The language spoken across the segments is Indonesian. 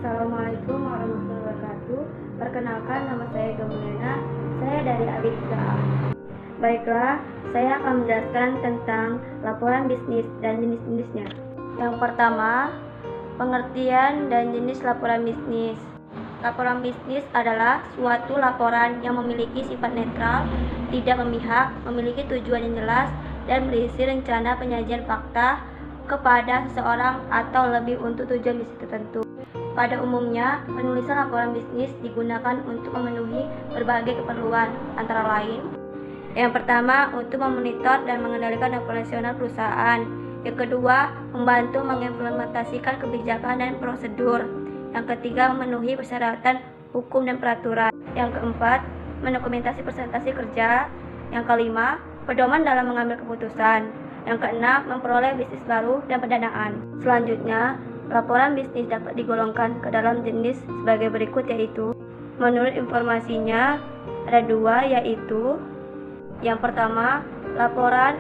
Assalamualaikum warahmatullahi wabarakatuh. Perkenalkan, nama saya Gamulena. Saya dari Abidda. Baiklah, saya akan menjelaskan tentang laporan bisnis dan jenis-jenisnya. Yang pertama, pengertian dan jenis laporan bisnis. Laporan bisnis adalah suatu laporan yang memiliki sifat netral, tidak memihak, memiliki tujuan yang jelas, dan berisi rencana penyajian fakta kepada seseorang atau lebih untuk tujuan bisnis tertentu. Pada umumnya, penulisan laporan bisnis digunakan untuk memenuhi berbagai keperluan, antara lain: yang pertama, untuk memonitor dan mengendalikan operasional perusahaan. Yang kedua, membantu mengimplementasikan kebijakan dan prosedur. Yang ketiga, memenuhi persyaratan hukum dan peraturan. Yang keempat, mendokumentasi presentasi kerja. Yang kelima, pedoman dalam mengambil keputusan. Yang keenam, memperoleh bisnis baru dan pendanaan. Selanjutnya, laporan bisnis dapat digolongkan ke dalam jenis sebagai berikut, yaitu menurut informasinya ada dua, yaitu yang pertama, laporan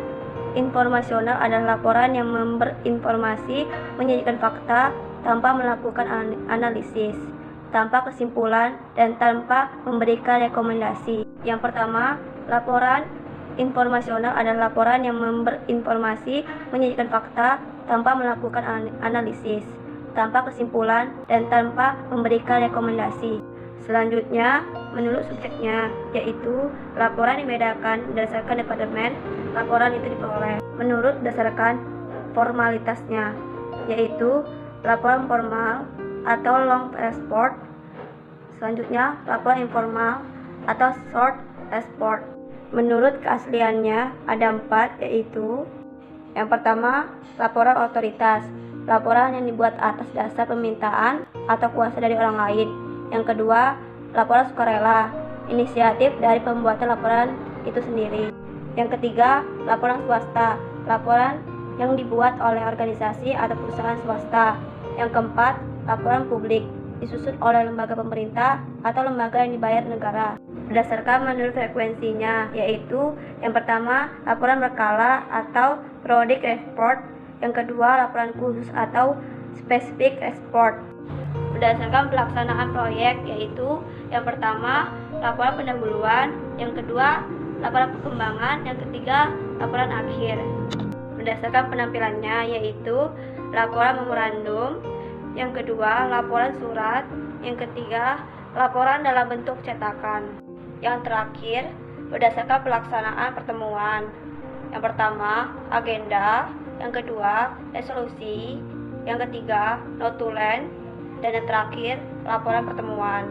informasional adalah laporan yang berinformasi, menyajikan fakta tanpa melakukan analisis, tanpa kesimpulan, dan tanpa memberikan rekomendasi. Yang pertama, laporan informasional adalah laporan yang berinformasi, menyajikan fakta tanpa melakukan analisis, tanpa kesimpulan, dan tanpa memberikan rekomendasi. Selanjutnya, menurut subjeknya, yaitu laporan dibedakan berdasarkan departemen laporan itu diperoleh. Menurut berdasarkan formalitasnya, yaitu laporan formal atau long report. Selanjutnya, laporan informal atau short report. Menurut keasliannya ada 4, yaitu yang pertama, laporan otoritas, laporan yang dibuat atas dasar permintaan atau kuasa dari orang lain. Yang kedua, laporan sukarela, inisiatif dari pembuatan laporan itu sendiri. Yang ketiga, laporan swasta, laporan yang dibuat oleh organisasi atau perusahaan swasta. Yang keempat, laporan publik, disusun oleh lembaga pemerintah atau lembaga yang dibayar negara berdasarkan menurut frekuensinya, yaitu yang pertama, laporan berkala atau periodic report. Yang kedua, laporan khusus atau specific report berdasarkan pelaksanaan proyek, yaitu yang pertama, laporan pendahuluan, yang kedua, laporan perkembangan, yang ketiga, laporan akhir. Berdasarkan penampilannya, yaitu laporan memorandum, yang kedua, laporan surat, yang ketiga, laporan dalam bentuk cetakan. Yang terakhir, berdasarkan pelaksanaan pertemuan. Yang pertama, agenda, yang kedua, resolusi, yang ketiga, notulen, dan yang terakhir, laporan pertemuan.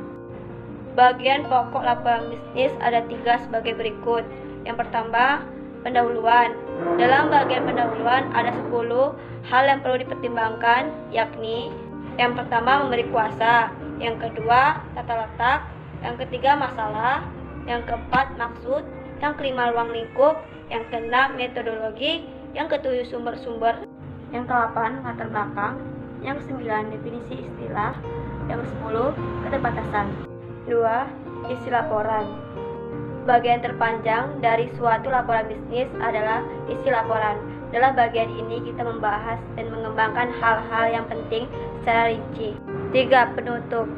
Bagian pokok laporan bisnis ada 3 sebagai berikut. Yang pertama, pendahuluan. Dalam bagian pendahuluan ada 10 hal yang perlu dipertimbangkan, yakni yang pertama, memberi kuasa, yang kedua, tata letak, yang ketiga, masalah, yang keempat, maksud, yang kelima, ruang lingkup, yang keenam, metodologi, yang ketujuh, sumber-sumber, yang ke-8, latar belakang, yang ke-9, definisi istilah, yang ke-10, keterbatasan. 2. Isi laporan. Bagian terpanjang dari suatu laporan bisnis adalah isi laporan. Dalam bagian ini kita membahas dan mengembangkan hal-hal yang penting secara rinci. 3. Penutup.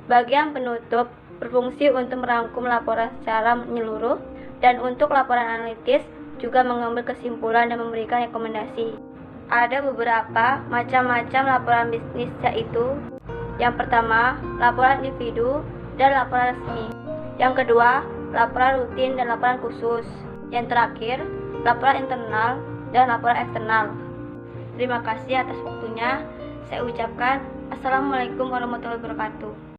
Bagian penutup berfungsi untuk merangkum laporan secara menyeluruh dan untuk laporan analitis juga mengambil kesimpulan dan memberikan rekomendasi. Ada beberapa macam-macam laporan bisnis, yaitu yang pertama, laporan individu dan laporan resmi. Yang kedua, laporan rutin dan laporan khusus. Yang terakhir, laporan internal dan laporan eksternal. Terima kasih atas waktunya. Saya ucapkan Assalamualaikum warahmatullahi wabarakatuh.